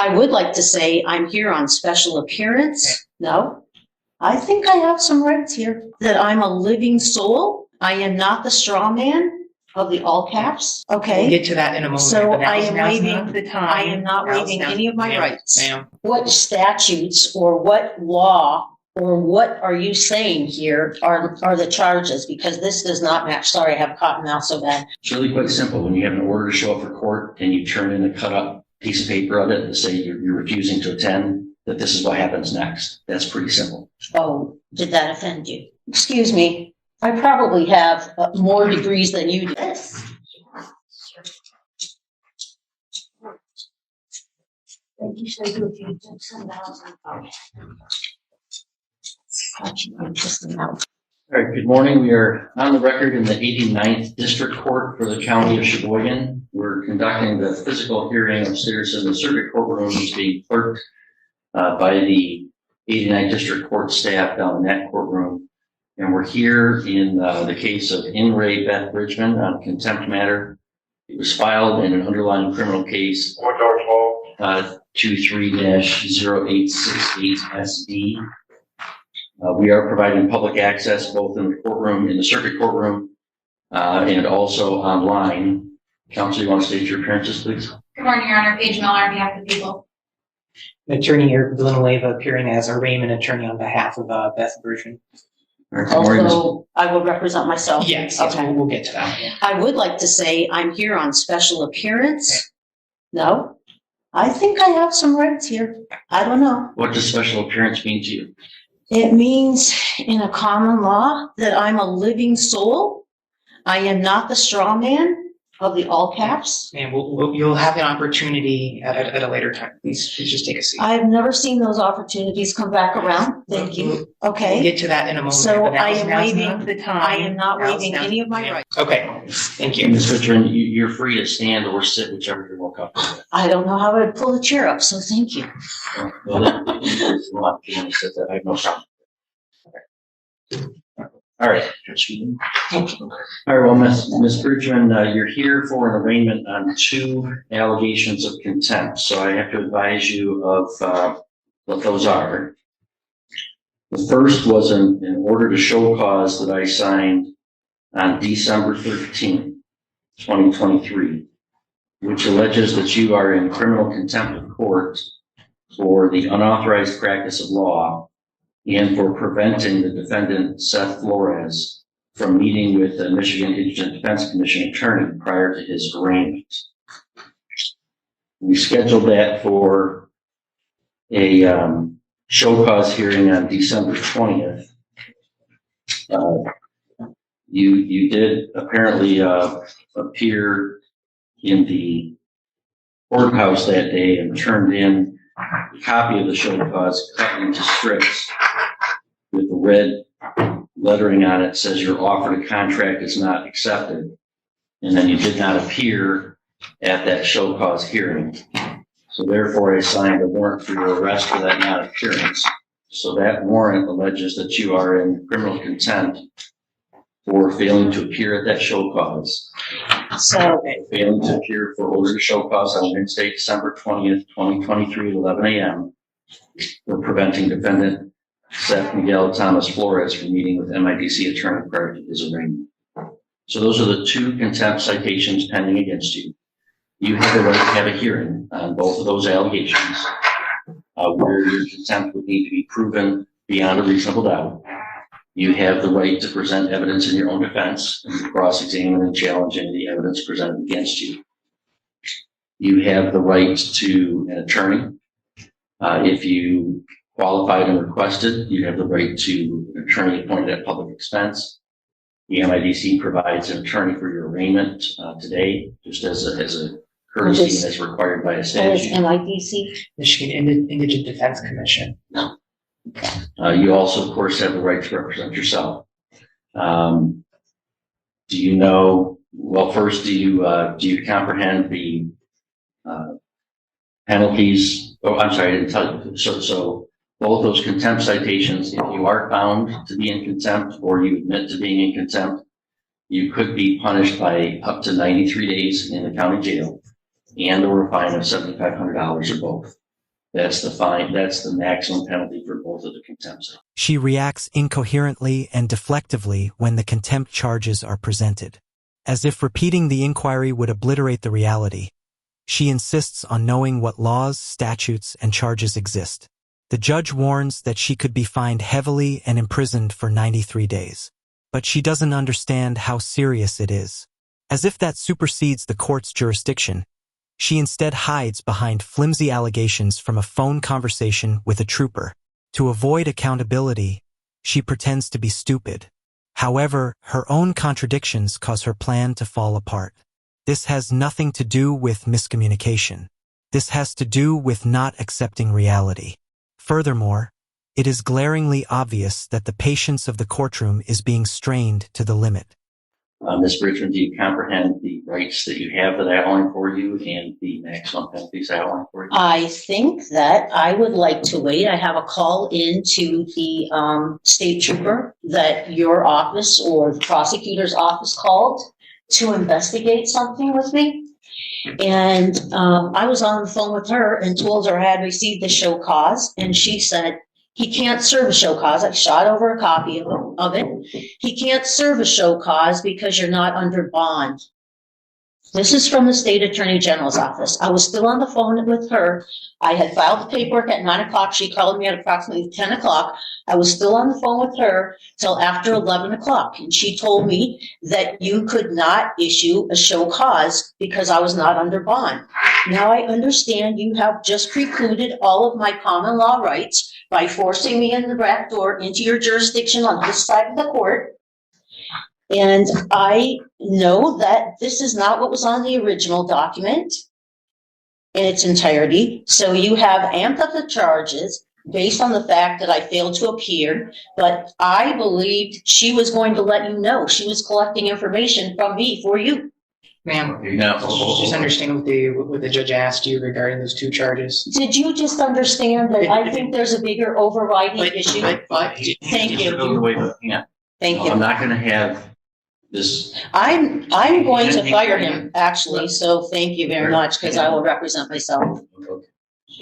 I would like to say I'm here on special appearance. No, I think I have some rights here, that I'm a living soul. I am not the straw man of the all caps. Okay. We'll get to that in a moment. So I am Now's waiving not the time. I am not waiving any of my rights. Ma'am. What statutes or what law or what are you saying here are the charges? Because this does not match. Sorry, I have cotton mouth so bad. It's really quite simple. When you have an order to show up for court and you turn in a cut up piece of paper of it to say you're refusing to attend, that this is what happens next. That's pretty simple. Oh, did that offend you? Excuse me. I probably have more degrees than you do. Yes. Thank you so good. You took some thousand. All right, good morning. We are on the record in the 89th District Court for the County of Sheboygan. We're conducting the physical hearing upstairs in the circuit courtroom, which is being clerked by the 89th District Court staff down in that courtroom. And we're here in the case of In re Beth Bridgman on contempt matter. It was filed in an underlying criminal case, 23-0868SD. We are providing public access both in the courtroom, in the circuit courtroom, and also online. Counsel, you want to state your appearances, please? Good morning, Your Honor. Paige Miller on behalf of the people. Attorney Eric Villanueva appearing as a arraignment attorney on behalf of Beth Bridgman. Although I will represent myself. Yes, okay. We'll get to that. I would like to say I'm here on special appearance. No, I think I have some rights here. I don't know. What does special appearance mean to you? It means in a common law that I'm a living soul. I am not the straw man of the all caps. And you'll have an opportunity at a later time. Please just take a seat. I've never seen those opportunities come back around. Thank you. Okay. We'll get to that in a moment. So I am now's waiving not the time. I am not waiving any of my rights. Okay. Thank you. Ms. Bridgman, you're free to stand or sit, whichever you're more comfortable with. I don't know how I'd pull the chair up, so thank you. Well, then, if you want to sit that, I have no problem. All right. All right, well, Ms. Bridgman, you're here for an arraignment on 2 allegations of contempt. So I have to advise you of what those are. The first was an order to show cause that I signed on December 13th, 2023, which alleges that you are in criminal contempt of court for the unauthorized practice of law and for preventing the defendant, Seth Flores, from meeting with the Michigan Indigent Defense Commission attorney prior to his arraignment. We scheduled that for a show cause hearing on December 20th. You did apparently appear in the courthouse that day and turned in a copy of the show cause cut into strips with the red lettering on it says your offer to contract is not accepted. And then you did not appear at that show cause hearing. So therefore I signed a warrant for your arrest for that non-appearance. So that warrant alleges that you are in criminal contempt for failing to appear at that show cause. So Failing to appear for order to show cause on Wednesday, December 20th, 2023 at 11 a.m. for preventing defendant Seth Miguel Thomas Flores from meeting with MIDC attorney prior to his arraignment. So those are the 2 contempt citations pending against you. You have the right to have a hearing on both of those allegations where your contempt would need to be proven beyond a reasonable doubt. You have the right to present evidence in your own defense and to cross-examine and challenge any of the evidence presented against you. You have the right to an attorney. If you qualified and requested, you have the right to an attorney appointed at public expense. The MIDC provides an attorney for your arraignment today, just as a courtesy as required by a statute. MIDC? Michigan Indigent Defense Commission. No. You also, of course, have the right to represent yourself. Do you know? Well, first, do you comprehend the penalties? Oh, I'm sorry, I didn't tell you. So both those contempt citations, if you are found to be in contempt or you admit to being in contempt, you could be punished by up to 93 days in the county jail and or a fine of $7,500 or both. That's the fine. That's the maximum penalty for both of the contempts. She reacts incoherently and deflectively when the contempt charges are presented. As if repeating the inquiry would obliterate the reality, she insists on knowing what laws, statutes, and charges exist. The judge warns that she could be fined heavily and imprisoned for 93 days. But she doesn't understand how serious it is. As if that supersedes the court's jurisdiction, she instead hides behind flimsy allegations from a phone conversation with a trooper. To avoid accountability, she pretends to be stupid. However, her own contradictions cause her plan to fall apart. This has nothing to do with miscommunication. This has to do with not accepting reality. Furthermore, it is glaringly obvious that the patience of the courtroom is being strained to the limit. Ms. Bridgman, do you comprehend the rights that you have that I outlined for you and the maximum penalties I outlined for you? I think that I would like to wait. I have a call in to the state trooper that your office or the prosecutor's office called to investigate something with me. And I was on the phone with her and told her I had received the show cause, and she said, he can't serve a show cause. I shot over a copy of it. He can't serve a show cause because you're not under bond. This is from the state attorney general's office. I was still on the phone with her. I had filed the paperwork at 9 o'clock. She called me at approximately 10 o'clock. I was still on the phone with her till after 11 o'clock. And she told me that you could not issue a show cause because I was not under bond. Now I understand you have just precluded all of my common law rights by forcing me in the back door into your jurisdiction on this side of the court. And I know that this is not what was on the original document in its entirety. So you have amped up the charges based on the fact that I failed to appear, but I believed she was going to let you know. She was collecting information from me for you. Ma'am, No. just understand what the judge asked you regarding those two charges. Did you just understand that I think there's a bigger overriding issue? Thank you. Thank I'm you. not going to have this. I'm going to fire him, actually, so thank you very much, because I will represent myself.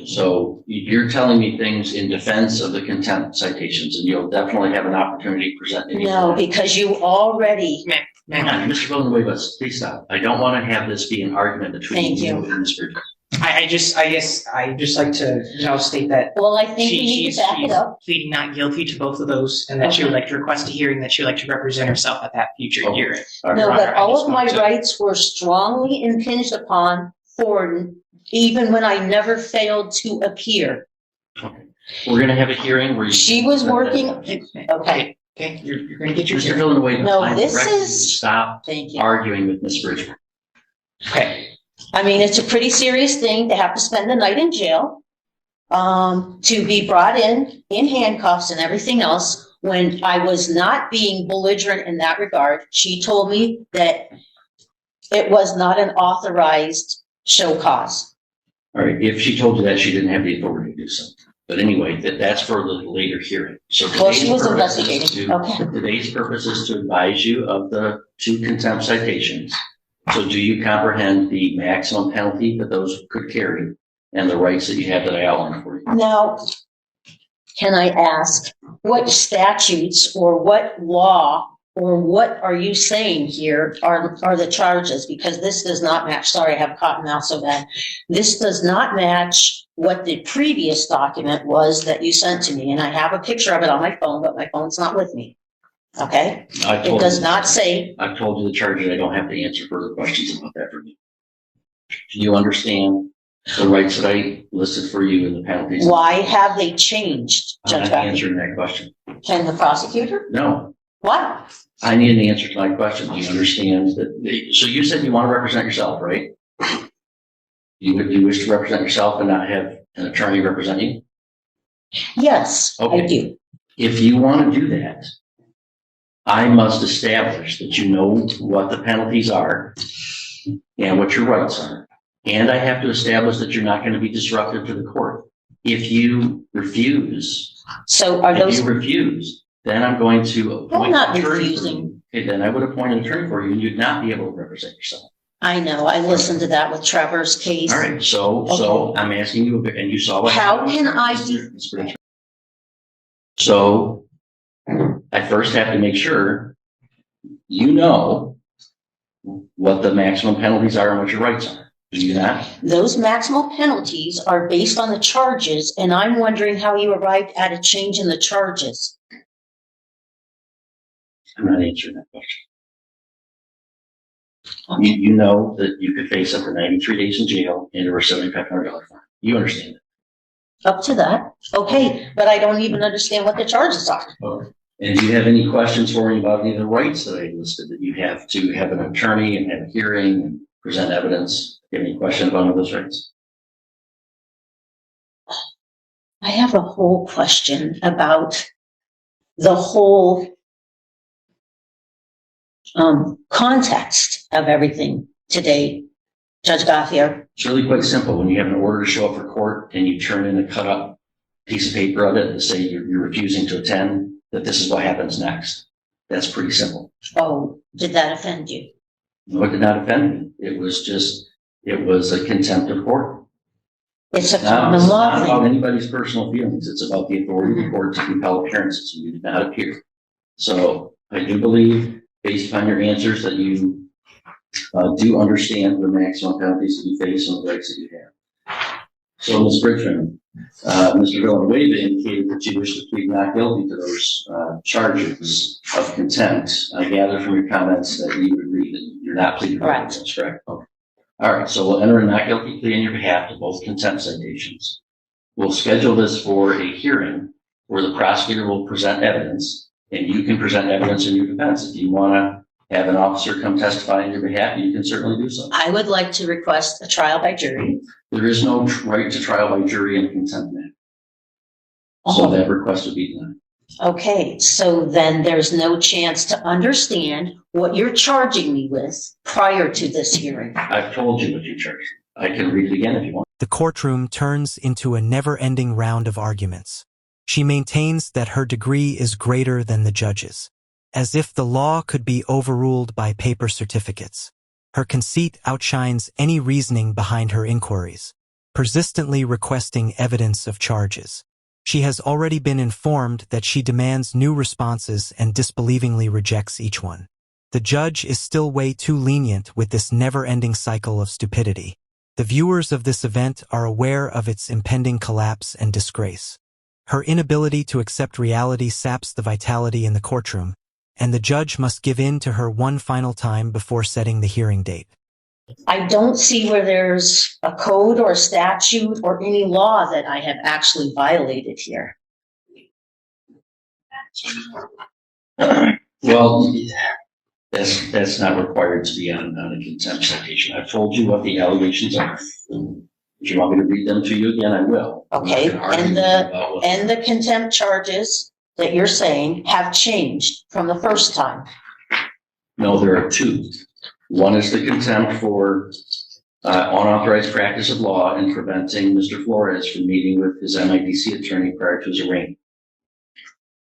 So you're telling me things in defense of the contempt citations, and you'll definitely have an opportunity to present any. No, because you already, Hang on, Mr. Villanueva, please stop. I don't want to have this be an argument between Thank you. and Mr. I guess I just like to state that well, I think you need to back it up. pleading not guilty to both of those, and that she would like to request a hearing, that she would like to represent herself at that future Okay. hearing. All right. No, Your but Honor, I all just of my want to- rights were strongly impinged upon for even when I never failed to appear. Okay. We're going to have a hearing where you. She was working, okay, Okay, you're going to get your Mr. hearing. Villanueva, No, I'm this directing you to is- stop thank you. arguing with Ms. Bridgman. Okay. I mean, it's a pretty serious thing to have to spend the night in jail, to be brought in handcuffs and everything else. When I was not being belligerent in that regard, she told me that it was not an authorized show cause. All right, if she told you that, she didn't have the authority to do so. But anyway, that's for the later hearing. So Well, she was today's purpose is investigating. to- Okay. Today's purpose is to advise you of the two contempt citations. So do you comprehend the maximum penalty that those could carry and the rights that you have that I outlined for you? Now, can I ask, what statutes or what law or what are you saying here are the charges? Because this does not match. Sorry, I have cotton mouth so bad. This does not match what the previous document was that you sent to me. And I have a picture of it on my phone, but my phone's not with me. Okay? I've It told does you- not say, I've told you the charges. I don't have to answer further questions about that for you. Do you understand the rights that I listed for you and the penalties? why have they changed, I'm Judge not Becker? answering that question. Can the prosecutor? No, What? I need an answer to my question. Do you understand that? So you said you want to represent yourself, right? You wish to represent yourself and not have an attorney represent you? Yes, I Okay. do. If you want to do that, I must establish that you know what the penalties are and what your rights are. And I have to establish that you're not going to be disruptive to the court. If you refuse, So are those, then I'm going to appoint I'm not an attorney for refusing. you. Okay, then I would appoint an attorney for you and you'd not be able to represent yourself. I know, I listened to that with Trevor's case. All right, so I'm asking you, and you saw what. How can I So I first have to make sure you know what the maximum penalties are and what your rights are. Do you not? Those maximal penalties are based on the charges, and I'm wondering how you arrived at a change in the charges. I'm not answering that question. You know that you could face up to 93 days in jail and or a $7,500 fine. You understand it. Up to that. Okay, but I don't even understand what the charges are. Okay. And do you have any questions for me about any of the rights that I listed, that you have to have an attorney and have a hearing and present evidence? Do you have any question about any of those rights? I have a whole question about the whole context of everything today, Judge Gothier. It's really quite simple. When you have an order to show up for court and you turn in a cut up piece of paper of it to say you're refusing to attend, that this is what happens next. That's pretty simple. Oh, did that offend you? No, it did not offend me. It was a contempt of court. It's a It's common law not about thing. anybody's personal feelings. It's about the authority of the court to compel appearances. You did not appear. So I do believe, based upon your answers, that you do understand the maximum penalties that you face and the rights that you have. So, Ms. Bridgman, Mr. Villanueva indicated that you wish to plead not guilty to those charges of contempt. I gather from your comments that you would agree that you're not pleading guilty. Correct. That's correct. Okay. All right, so we'll enter a not guilty plea on your behalf to both contempt citations. We'll schedule this for a hearing where the prosecutor will present evidence, and you can present evidence in your defense. If you want to have an officer come testify on your behalf, you can certainly do so. I would like to request a trial by jury. There is no right to trial by jury in a contempt matter. So that request would be denied. Okay, so then there's no chance to understand what you're charging me with prior to this hearing. I've told you what you charged. I can read it again if you want. The courtroom turns into a never-ending round of arguments. She maintains that her degree is greater than the judge's, as if the law could be overruled by paper certificates. Her conceit outshines any reasoning behind her inquiries, persistently requesting evidence of charges. She has already been informed that she demands new responses and disbelievingly rejects each one. The judge is still way too lenient with this never-ending cycle of stupidity. The viewers of this event are aware of its impending collapse and disgrace. Her inability to accept reality saps the vitality in the courtroom, and the judge must give in to her one final time before setting the hearing date. I don't see where there's a code or a statute or any law that I have actually violated here. Well, that's not required to be on a contempt citation. I've told you what the allegations are. If you want me to read them to you again, I will. Okay, and the contempt charges that you're saying have changed from the first time. No, there are two. One is the contempt for unauthorized practice of law and preventing Mr. Flores from meeting with his MIDC attorney prior to his arraignment.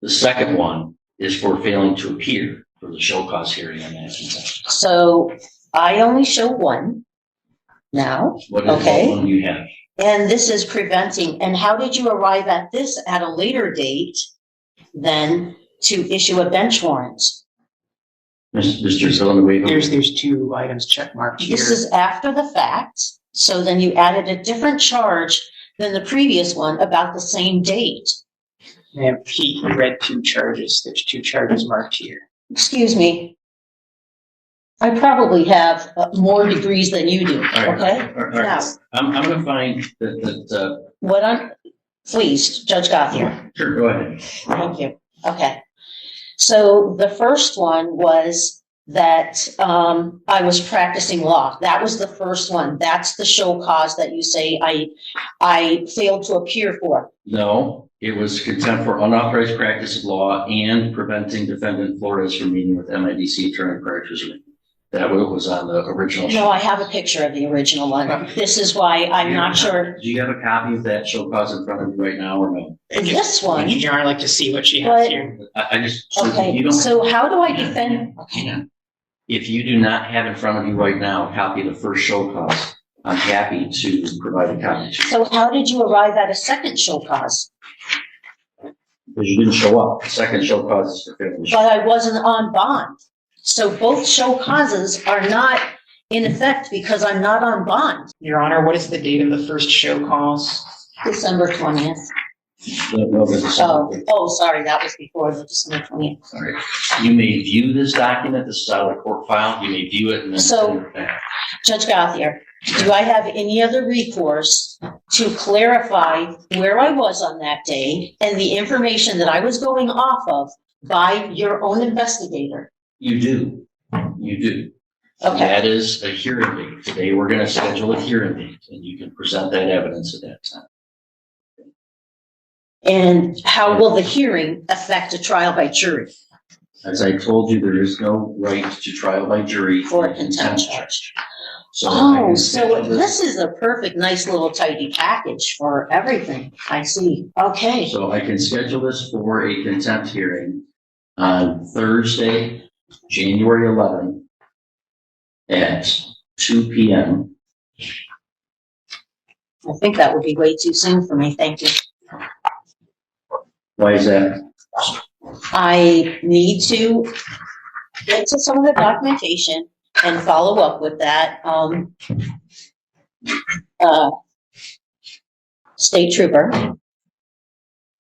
The second one is for failing to appear for the show cause hearing on that contempt. So I only show one now. What is Okay. the one you have? And this is preventing. And how did you arrive at this at a later date than to issue a bench warrant? Mr. Villanueva? There's two items checkmarked here. This is after the fact. So then you added a different charge than the previous one about the same date. Ma'am, he read two charges. There's two charges marked here. Excuse me. I probably have more degrees than you do, okay? All right. Now, I'm going to find that please, Judge Gothier. sure, go ahead. Thank you. Okay. So the first one was that I was practicing law. That was the first one. That's the show cause that you say I failed to appear for. No, it was contempt for unauthorized practice of law and preventing defendant Flores from meeting with MIDC attorney prior to his arraignment. That was on the original. No, I have a picture of the original one. This is why I'm not sure. Do you have a copy of that show cause in front of you right now or no? This one. Your Honor, I'd like to see what she has But- here. I just. Okay, You don't. so how do I defend? Okay. Hang on. If you do not have in front of you right now a copy of the first show cause, I'm happy to provide a copy to you. So how did you arrive at a second show cause? Because you didn't show up. The second show cause is for failure to show. But I wasn't on bond. So both show causes are not in effect because I'm not on bond. Your Honor, what is the date of the first show cause? December 20th. No, this is- Sorry, that was before the December 20th. Sorry. You may view this document. This is out of the court file. You may view it and then So- send it back. Judge Gauthier, do I have any other recourse to clarify where I was on that day and the information that I was going off of by your own investigator? You do. You do. Okay. That is a hearing date. Today, we're going to schedule a hearing date, and you can present that evidence at that time. And how will the hearing affect a trial by jury As I told you, there is no right to trial by jury for for a contempt charge? So I Oh, can so schedule this is a perfect, nice little tidy package for everything. I see. Okay. So I can schedule this for a contempt hearing on Thursday, January 11th at 2 p.m. I think that would be way too soon for me. Thank you. Why is that? I need to get to some of the documentation and follow up with that. State trooper,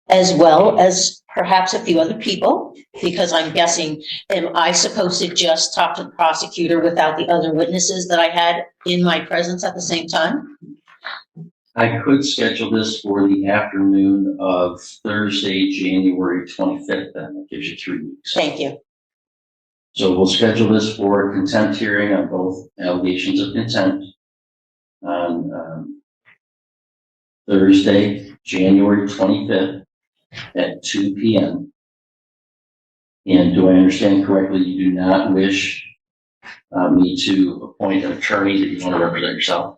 as well as perhaps a few other people, because I'm guessing, am I supposed to just talk to the prosecutor without the other witnesses that I had in my presence at the same time? I could schedule this for the afternoon of Thursday, January 25th, then. That gives you 3 weeks. Thank you. So we'll schedule this for a contempt hearing on both allegations of contempt on Thursday, January 25th at 2 p.m. And do I understand correctly, you do not wish me to appoint an attorney that you want to represent yourself?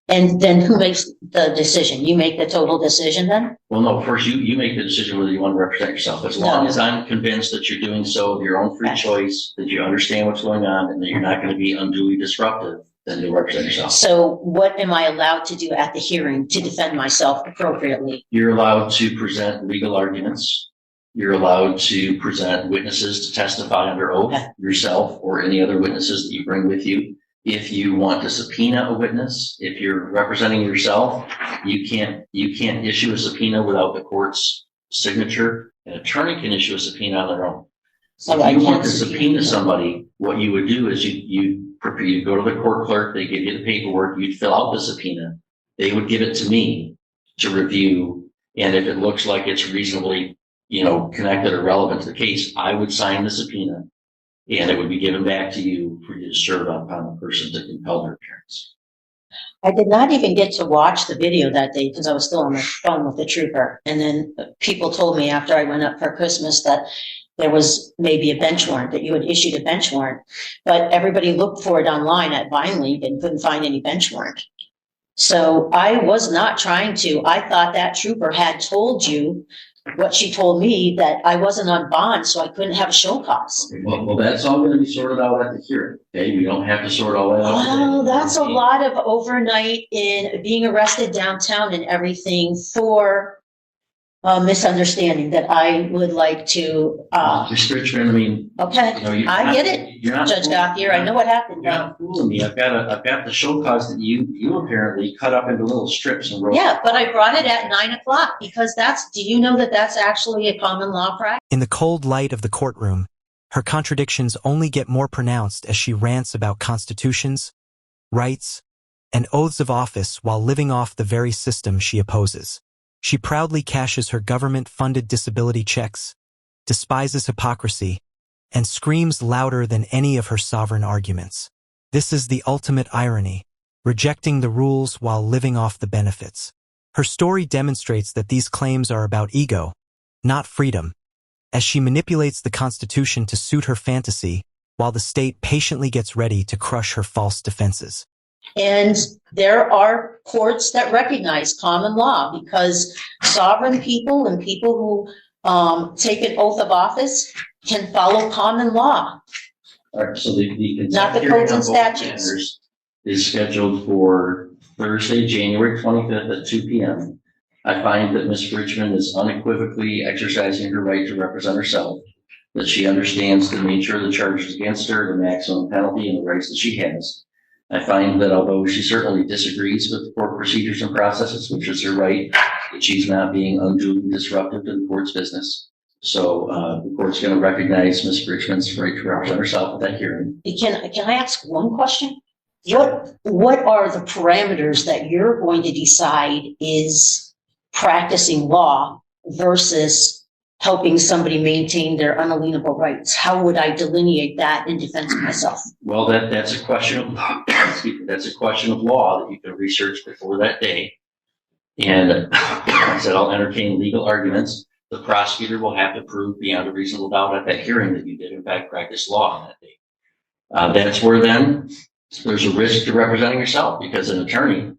And then who makes the decision? You make the total decision then? Well, no, first you make the decision whether you want to represent yourself. As long as I'm convinced that you're doing so of your own free choice, that you understand what's going on, and that you're not going to be unduly disruptive, then you'll represent yourself. So what am I allowed to do at the hearing to defend myself appropriately? You're allowed to present legal arguments. You're allowed to present witnesses to testify under oath, Okay. yourself or any other witnesses that you bring with you. If you want to subpoena a witness, if you're representing yourself, you can't issue a subpoena without the court's signature. An attorney can issue a subpoena on their own. So If I you want can't to subpoena somebody, what you would do is you go to the court clerk, they give you the paperwork, you'd fill out the subpoena. They would give it to me to review. And if it looks like it's reasonably, connected or relevant to the case, I would sign the subpoena. And it would be given back to you for you to serve upon the person to compel their appearance. I did not even get to watch the video that day because I was still on the phone with the trooper. And then people told me after I went up for Christmas that there was maybe a bench warrant, that you had issued a bench warrant. But everybody looked for it online at VineLink and couldn't find any bench warrant. So I was not trying to. I thought that trooper had told you what she told me, that I wasn't on bond, so I couldn't have a show cause. Well, that's all going to be sorted out at the hearing. Okay, we don't have to sort all that out. Well, that's a lot of overnight in being arrested downtown and everything for a misunderstanding that I would like to, Mr. Richmond, I mean, okay, I get it, You're not Judge Gauthier, I know what happened. You're not fooling me. I've got the show cause that you apparently cut up into little strips and wrote. Yeah, but I brought it at 9:00 because do you know that that's actually a common law practice? In the cold light of the courtroom, her contradictions only get more pronounced as she rants about constitutions, rights, and oaths of office while living off the very system she opposes. She proudly cashes her government-funded disability checks, despises hypocrisy, and screams louder than any of her sovereign arguments. This is the ultimate irony, rejecting the rules while living off the benefits. Her story demonstrates that these claims are about ego, not freedom, as she manipulates the Constitution to suit her fantasy while the state patiently gets ready to crush her false defenses. And there are courts that recognize common law because sovereign people and people who take an oath of office can follow common law. All right, so the Not the hearing codes and on both statutes. matters is scheduled for Thursday, January 25th at 2 p.m. I find that Ms. Bridgman is unequivocally exercising her right to represent herself, that she understands the nature of the charges against her, the maximum penalty, and the rights that she has. I find that although she certainly disagrees with the court procedures and processes, which is her right, that she's not being unduly disruptive to the court's business. So the court's going to recognize Ms. Bridgman's right to represent herself at that hearing. Can I ask one question? What are the parameters that you're going to decide is practicing law versus helping somebody maintain their unalienable rights? How would I delineate that in defense of myself? Well, that's a question of that's a question of law that you can research before that day. And I said I'll entertain legal arguments. The prosecutor will have to prove beyond a reasonable doubt at that hearing that you did in fact practice law on that day. That's where then there's a risk to representing yourself, because an attorney,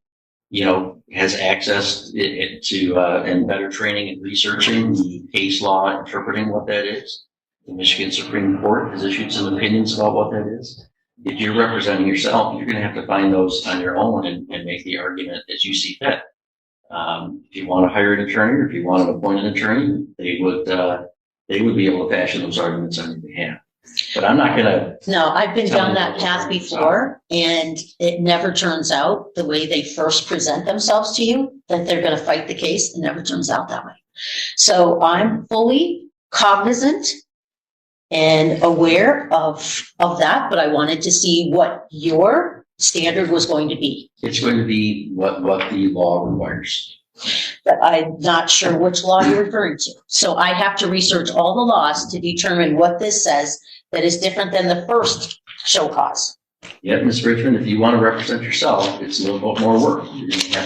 has access to and better training and researching the case law, interpreting what that is. The Michigan Supreme Court has issued some opinions about what that is. If you're representing yourself, you're going to have to find those on your own and make the argument as you see fit. If you want to hire an attorney, or if you want to appoint an attorney, they would be able to fashion those arguments on your behalf. But I'm not going to. No, I've been down that path before, and it never turns out the way they first present themselves to you, that they're going to fight the case. It never turns out that way. So I'm fully cognizant and aware of that, but I wanted to see what your standard was going to be. It's going to be what the law requires. But I'm not sure which law you're referring to. So I have to research all the laws to determine what this says that is different than the first show cause. Yeah, Ms. Bridgman, if you want to represent yourself, it's a little bit more work.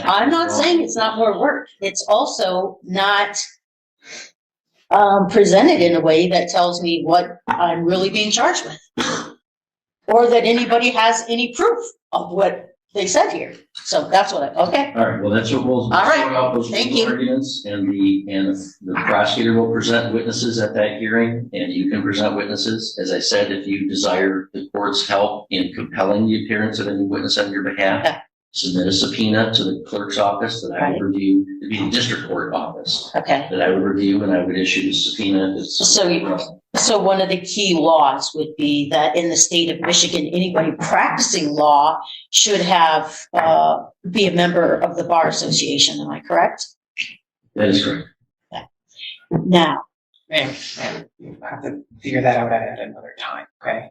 I'm not saying it's not more work. It's also not presented in a way that tells me what I'm really being charged with, or that anybody has any proof of what they said here. So that's what okay. All right, well, that's what we'll All right. sort out those Thank legal you. arguments, and the prosecutor will present witnesses at that hearing, and you can present witnesses. As I said, if you desire the court's help in compelling the appearance of any witness on your behalf, Okay. submit a subpoena to the clerk's office that I would review. It'd be the district court office Okay. that I would review, and I would issue the subpoena. So one of the key laws would be that in the state of Michigan, anybody practicing law should have be a member of the Bar Association. Am I correct? That is correct. Now, Ma'am, you have to figure that out at another time, okay?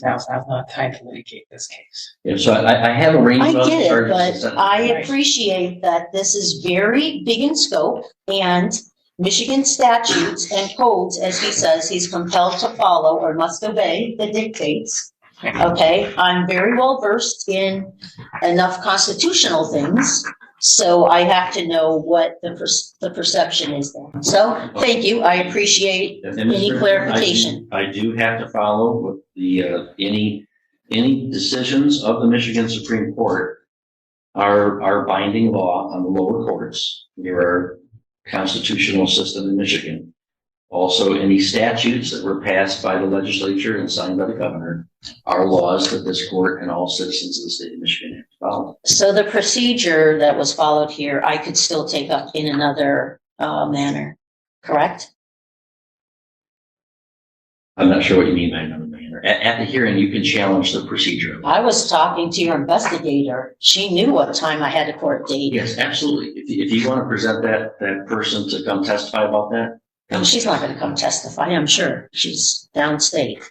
Now's not time to litigate this case. Yeah, so I have a range I of get it, charges. but I appreciate that this is very big in scope, and Michigan statutes and codes, as he says, he's compelled to follow or must obey the dictates. Okay, I'm very well versed in enough constitutional things, so I have to know what the perception is there. So, thank you. I appreciate any clarification. I do have to follow with the any decisions of the Michigan Supreme Court are binding law on the lower courts. There are constitutional system in Michigan. Also, any statutes that were passed by the legislature and signed by the governor are laws that this court and all citizens of the state of Michigan have to follow. So the procedure that was followed here, I could still take up in another manner, correct? I'm not sure what you mean by another manner. At the hearing, you can challenge the procedure. I was talking to your investigator. She knew what time I had a court date. Yes, absolutely. If you want to present that person to come testify about that. She's not going to come testify, I'm sure. She's downstate.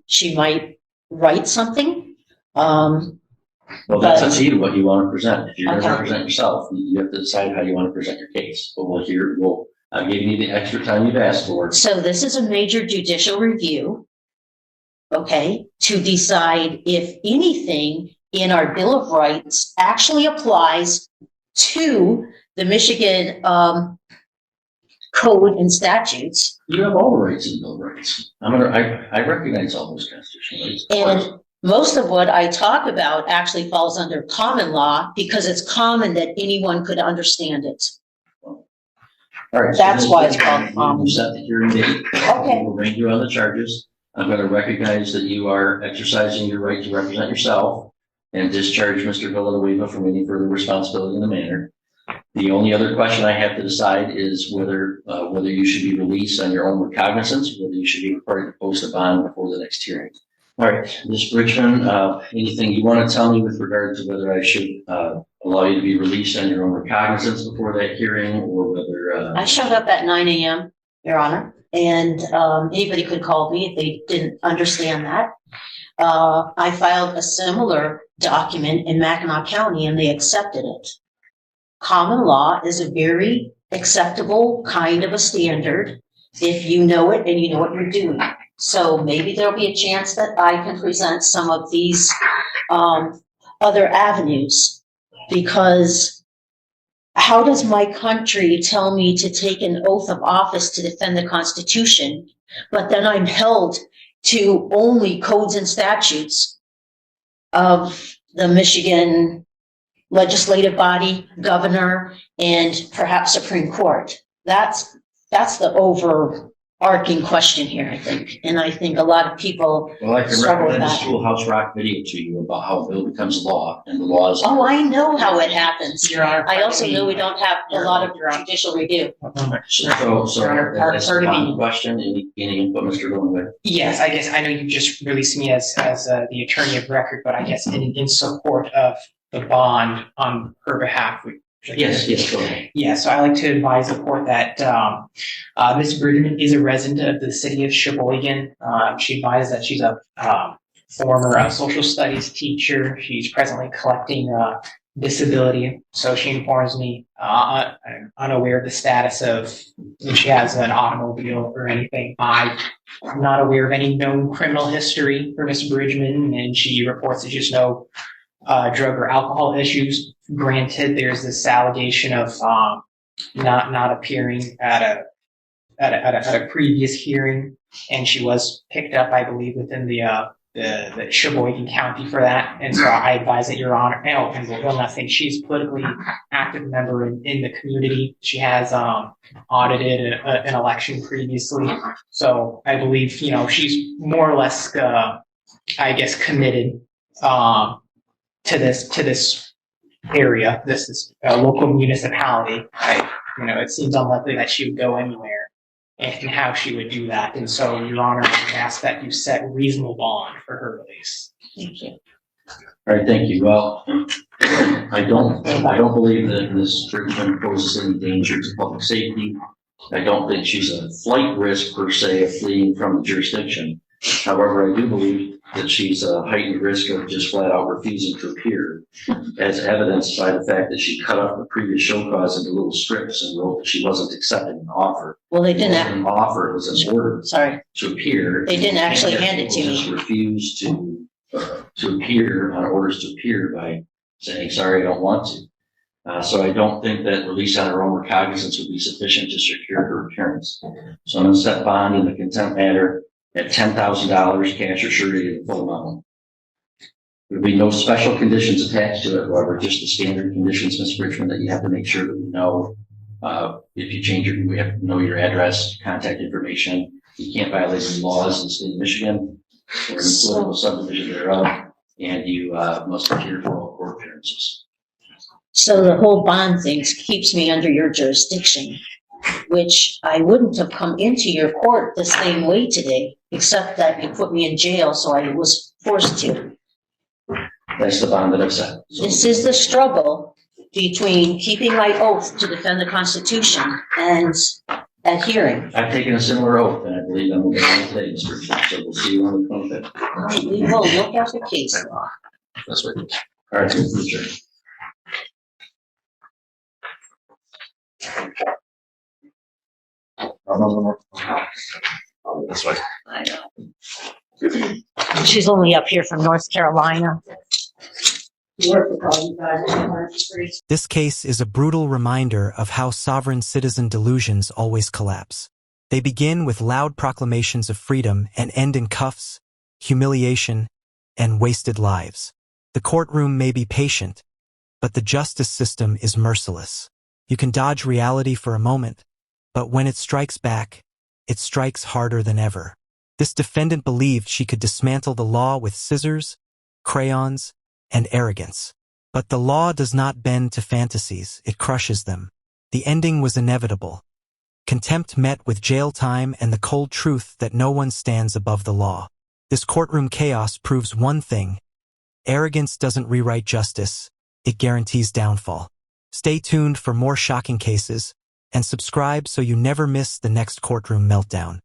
She might write something. Well, that's up to you what you want to present. If you're going to Okay. represent yourself, you have to decide how you want to present your case. But I'll give you the extra time you've asked for. So this is a major judicial review, okay, to decide if anything in our Bill of Rights actually applies to the Michigan code and statutes. You have all the rights in the Bill of Rights. I recognize all those constitutional rights. And most of what I talk about actually falls under common law because it's common that anyone could understand it. All right. That's so why it's called we'll common. set the hearing date. Okay. We'll arraign you on the charges. I'm going to recognize that you are exercising your right to represent yourself and discharge Mr. Villanueva from any further responsibility in the matter. The only other question I have to decide is whether you should be released on your own recognizance, whether you should be required to post a bond before the next hearing. All right, Ms. Richmond, anything you want to tell me with regard to whether I should allow you to be released on your own recognizance before that hearing, or whether I showed up at 9 a.m., Your Honor, and anybody could call me if they didn't understand that. I filed a similar document in Mackinac County and they accepted it. Common law is a very acceptable kind of a standard if you know it and you know what you're doing. So maybe there'll be a chance that I can present some of these other avenues, because how does my country tell me to take an oath of office to defend the Constitution, but then I'm held to only codes and statutes of the Michigan legislative body, governor, and perhaps Supreme Court? That's the overarching question here, I think. And I think a lot of people well, I can struggle with recommend a that. Schoolhouse Rock video to you about how a bill becomes law and the laws. Oh, I know how it happens. Your Honor. I also know we don't have a lot of judicial review. So Your Honor, that's part the of bond the- question. Any input, Mr. Villanueva? Yes, I guess I know you just released me as the attorney of record, but I guess in support of the bond on her behalf. Yes, go ahead. Yeah, so I like to advise the court that Ms. Bridgman is a resident of the city of Sheboygan. She advised that she's a former social studies teacher. She's presently collecting disability. So she informs me, I'm unaware of the status of if she has an automobile or anything. I'm not aware of any known criminal history for Ms. Bridgman, and she reports that there's no drug or alcohol issues. Granted, there's this allegation of not appearing at a previous hearing, and she was picked up, I believe, within the Sheboygan County for that. And so I advise that Your Honor, and will not think she's a politically active member in the community. She has audited an election previously, so I believe she's more or less, I guess, committed to this area, this local municipality. It seems unlikely that she would go anywhere, and how she would do that. And so, Your Honor, I would ask that you set reasonable bond for her release. Thank you. All right, thank you. Well, I don't believe that Ms. Bridgman poses any danger to public safety. I don't think she's a flight risk per se of fleeing from the jurisdiction. However, I do believe that she's a heightened risk of just flat out refusing to appear, as evidenced by the fact that she cut off the previous show cause into little strips and wrote that she wasn't accepting an offer. Well, they It didn't. wasn't an offer, it was an order Sorry, to appear. they didn't actually hand it to People me. just refused to appear on orders to appear by saying, sorry, I don't want to. So I don't think that release on her own recognizance would be sufficient to secure her appearance. So I'm going to set bond in the contempt matter at $10,000 cash or surety in full amount. There will be no special conditions attached to it, however, just the standard conditions, Ms. Richmond, that you have to make sure that we know. If you change we have to know your address, contact information. You can't violate any laws in the state of Michigan or any political subdivision thereof, and you must appear for all court appearances. So the whole bond thing keeps me under your jurisdiction, which I wouldn't have come into your court the same way today, except that you put me in jail, so I was forced to. That's the bond that I've set. So This is the struggle between keeping my oath to defend the Constitution and adhering. I've taken a similar oath, and I believe I'm going to today, Mr. Richmond, so we'll see you on the 25th. We will look at the case law. That's right. All right, so future. This way. I know. She's only up here from North Carolina. This case is a brutal reminder of how sovereign citizen delusions always collapse. They begin with loud proclamations of freedom and end in cuffs, humiliation, and wasted lives. The courtroom may be patient, but the justice system is merciless. You can dodge reality for a moment, But when it strikes back, it strikes harder than ever. This defendant believed she could dismantle the law with scissors, crayons, and arrogance. But the law does not bend to fantasies, it crushes them. The ending was inevitable. Contempt met with jail time and the cold truth that no one stands above the law. This courtroom chaos proves one thing: arrogance doesn't rewrite justice, it guarantees downfall. Stay tuned for more shocking cases, and subscribe so you never miss the next courtroom meltdown.